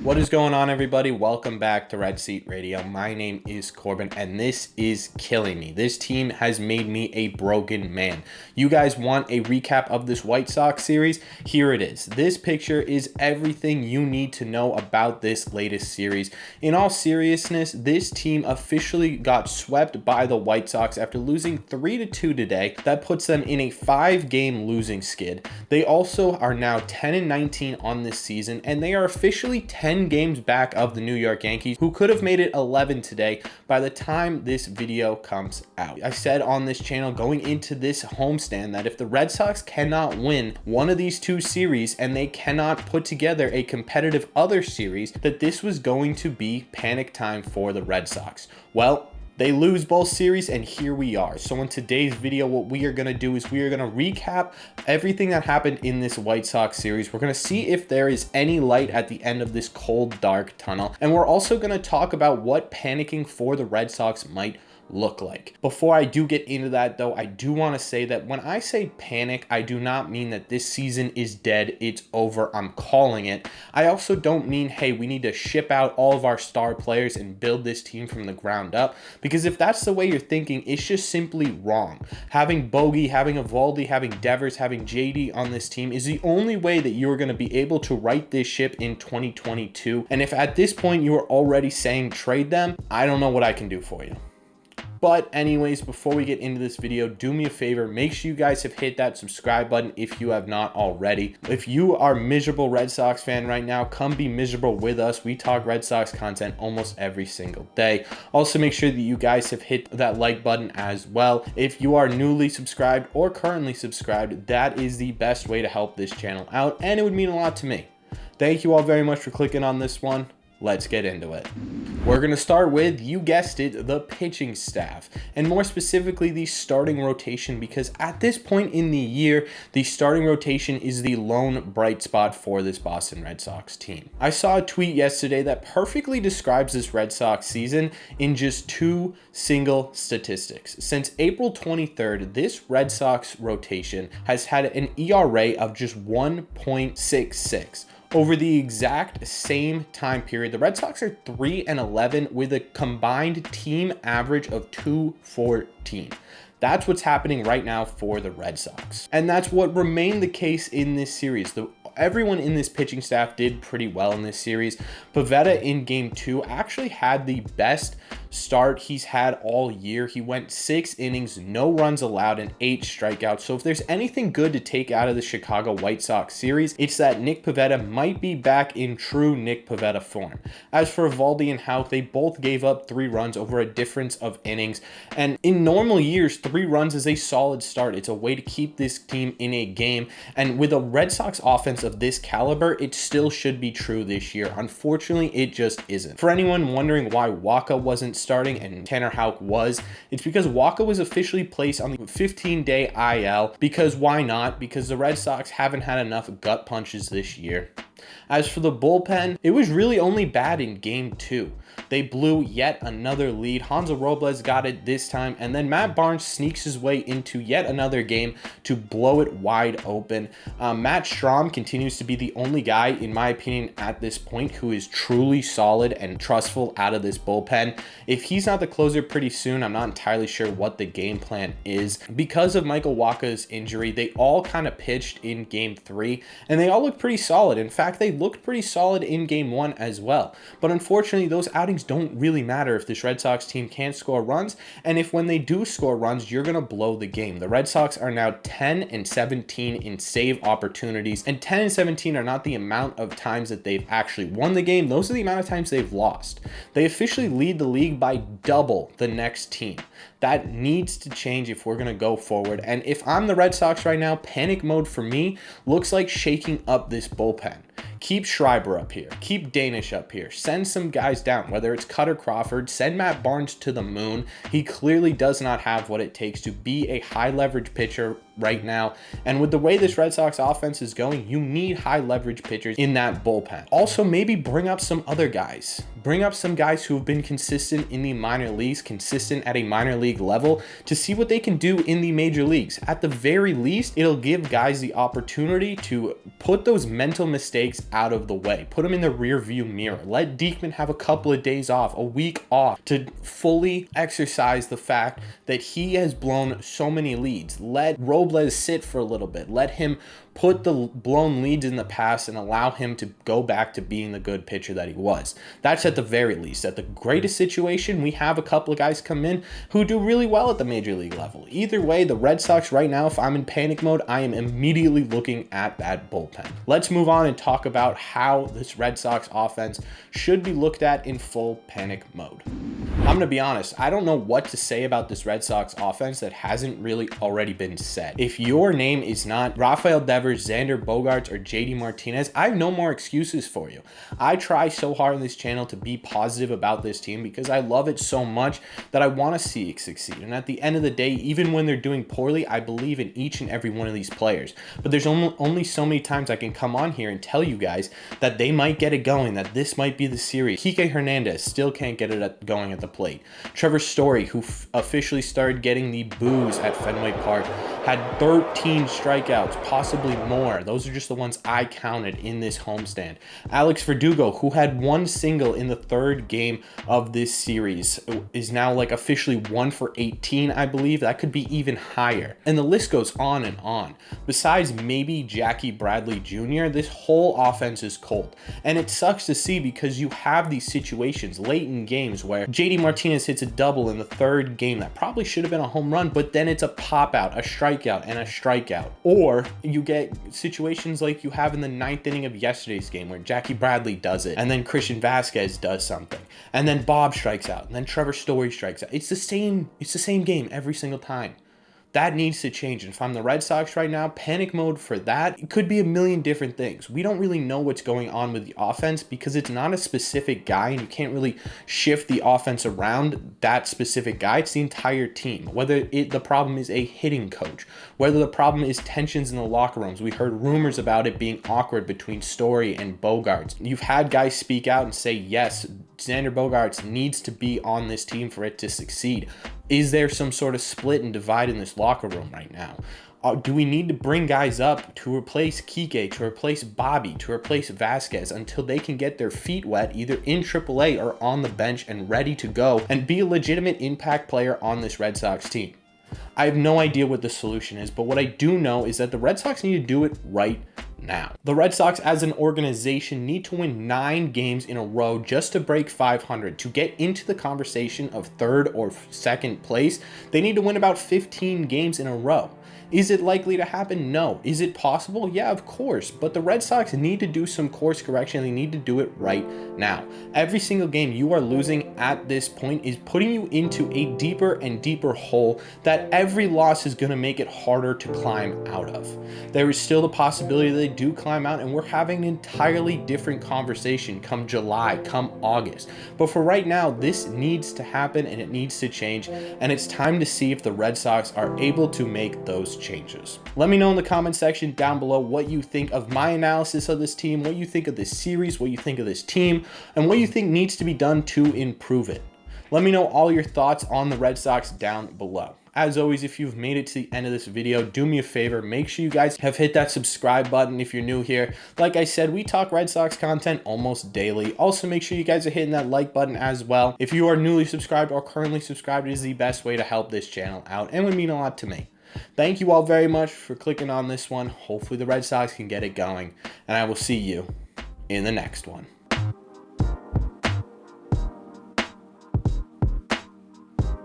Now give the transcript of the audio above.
What is going on, everybody? Welcome back to Red Seat Radio. My name is Corbin, and this is killing me. This team has made me a broken man. You guys want a recap of this White Sox series? Here it is. This picture is everything you need to know about this latest series. In all seriousness, this team officially got swept by the White Sox after losing 3-2 today. That puts them in a 5-game losing skid. They also are now 10-19 on this season, and they are officially 10 games back of the New York Yankees, who could have made it 11 today by the time this video comes out. I said on this channel going into this homestand that if the Red Sox cannot win one of these two series and they cannot put together a competitive other series, that this was going to be panic time for the Red Sox. Well, they lose both series, and here we are. So in today's video, what we are going to do is we are going to recap everything that happened in this White Sox series. We're going to see if there is any light at the end of this cold, dark tunnel. And we're also going to talk about what panicking for the Red Sox might look like. Before I do get into that though, I do want to say that when I say panic, I do not mean that this season is dead, it's over, I'm calling it. I also don't mean, hey, we need to ship out all of our star players and build this team from the ground up, because if that's the way you're thinking, it's just simply wrong. Having Bogey, having Evaldi, having Devers, having JD on this team is the only way that you're going to be able to right this ship in 2022. And if at this point you are already saying trade them, I don't know what I can do for you. But anyways, before we get into this video, do me a favor, make sure you guys have hit that subscribe button if you have not already. If you are a miserable Red Sox fan right now, come be miserable with us. We talk Red Sox content almost every single day. Also, make sure that you guys have hit that like button as well. If you are newly subscribed or currently subscribed, that is the best way to help this channel out, and it would mean a lot to me. Thank you all very much for clicking on this one. Let's get into it. We're going to start with, you guessed it, the pitching staff, and more specifically the starting rotation, because at this point in the year, the starting rotation is the lone bright spot for this Boston Red Sox team. I saw a tweet yesterday that perfectly describes this Red Sox season in just two single statistics. Since April 23rd, this Red Sox rotation has had an ERA of just 1.66. Over the exact same time period, the Red Sox are 3-11 with a combined team average of 214. That's what's happening right now for the Red Sox. And that's what remained the case in this series. Everyone in this pitching staff did pretty well in this series. Pivetta in game 2 actually had the best start he's had all year. He went 6 innings, no runs allowed, and 8 strikeouts. So if there's anything good to take out of the Chicago White Sox series, it's that Nick Pivetta might be back in true Nick Pivetta form. As for Evaldi and Houck, they both gave up 3 runs over a difference of innings. And in normal years, 3 runs is a solid start. It's a way to keep this team in a game. And with a Red Sox offense of this caliber, it still should be true this year. Unfortunately, it just isn't. For anyone wondering why Waka wasn't starting and Tanner Houck was, it's because Waka was officially placed on the 15-day IL. Because why not? Because the Red Sox haven't had enough gut punches this year. As for the bullpen, it was really only bad in game 2. They blew yet another lead. Hanser Robles got it this time, and then Matt Barnes sneaks his way into yet another game to blow it wide open. Matt Strahm continues to be the only guy, in my opinion, at this point who is truly solid and trustful out of this bullpen. If he's not the closer pretty soon, I'm not entirely sure what the game plan is. Because of Michael Wacha's injury, they all kind of pitched in game 3, and they all looked pretty solid. In fact, they looked pretty solid in game 1 as well. But unfortunately, those outings don't really matter if this Red Sox team can't score runs, and if when they do score runs, you're going to blow the game. The Red Sox are now 10-17 in save opportunities, and 10-17 are not the amount of times that they've actually won the game. Those are the amount of times they've lost. They officially lead the league by double the next team. That needs to change if we're going to go forward. And if I'm the Red Sox right now, panic mode for me looks like shaking up this bullpen. Keep Schreiber up here. Keep Danish up here. Send some guys down, whether it's Cutter Crawford. Send Matt Barnes to the moon. He clearly does not have what it takes to be a high leverage pitcher right now. And with the way this Red Sox offense is going, you need high leverage pitchers in that bullpen. Also, maybe bring up some other guys. Bring up some guys who have been consistent in the minor leagues, consistent at a minor league level, to see what they can do in the major leagues. At the very least, it'll give guys the opportunity to put those mental mistakes out of the way. Put them in the rear view mirror. Let Diekman have a couple of days off, a week off, to fully exercise the fact that he has blown so many leads. Let Robles sit for a little bit. Let him put the blown leads in the past and allow him to go back to being the good pitcher that he was. That's at the very least. At the greatest situation, we have a couple of guys come in who do really well at the major league level. Either way, the Red Sox right now, if I'm in panic mode, I am immediately looking at that bullpen. Let's move on and talk about how this Red Sox offense should be looked at in full panic mode. I'm going to be honest, I don't know what to say about this Red Sox offense that hasn't really already been said. If your name is not Rafael Devers, Xander Bogaerts, or JD Martinez, I have no more excuses for you. I try so hard on this channel to be positive about this team because I love it so much that I want to see it succeed. And at the end of the day, even when they're doing poorly, I believe in each and every one of these players. But there's only so many times I can come on here and tell you guys that they might get it going, that this might be the series. Kike Hernandez still can't get it going at the plate. Trevor Story, who officially started getting the boos at Fenway Park, had 13 strikeouts, possibly more. Those are just the ones I counted in this homestand. Alex Verdugo, who had one single in the third game of this series, is now like officially 1 for 18, I believe. That could be even higher. And the list goes on and on. Besides maybe Jackie Bradley Jr., this whole offense is cold. And it sucks to see because you have these situations late in games where JD Martinez hits a double in the third game that probably should have been a home run, but then it's a pop out, a strikeout, and a strikeout. Or you get situations like you have in the ninth inning of yesterday's game where Jackie Bradley does it, and then Christian Vasquez does something, and then Bob strikes out, and then Trevor Story strikes out. It's the same game every single time. That needs to change. And if I'm the Red Sox right now, panic mode for that, it could be a million different things. We don't really know what's going on with the offense because it's not a specific guy and you can't really shift the offense around that specific guy. It's the entire team. Whether the problem is a hitting coach, whether the problem is tensions in the locker rooms. We heard rumors about it being awkward between Story and Bogaerts. You've had guys speak out and say, yes, Xander Bogaerts needs to be on this team for it to succeed. Is there some sort of split and divide in this locker room right now? Do we need to bring guys up to replace Kike, to replace Bobby, to replace Vasquez until they can get their feet wet either in AAA or on the bench and ready to go and be a legitimate impact player on this Red Sox team? I have no idea what the solution is, but what I do know is that the Red Sox need to do it right now. The Red Sox as an organization need to win 9 games in a row just to break 500. To get into the conversation of third or second place, they need to win about 15 games in a row. Is it likely to happen? No. Is it possible? Yeah, of course. But the Red Sox need to do some course correction. They need to do it right now. Every single game you are losing at this point is putting you into a deeper and deeper hole that every loss is going to make it harder to climb out of. There is still the possibility that they do climb out, and we're having an entirely different conversation come July, come August. But for right now, this needs to happen and it needs to change, and it's time to see if the Red Sox are able to make those changes. Let me know in the comment section down below what you think of my analysis of this team, what you think of this series, what you think of this team, and what you think needs to be done to improve it. Let me know all your thoughts on the Red Sox down below. As always, if you've made it to the end of this video, do me a favor, make sure you guys have hit that subscribe button if you're new here. Like I said, we talk Red Sox content almost daily. Also, make sure you guys are hitting that like button as well. If you are newly subscribed or currently subscribed, it is the best way to help this channel out and would mean a lot to me. Thank you all very much for clicking on this one. Hopefully the Red Sox can get it going, and I will see you in the next one.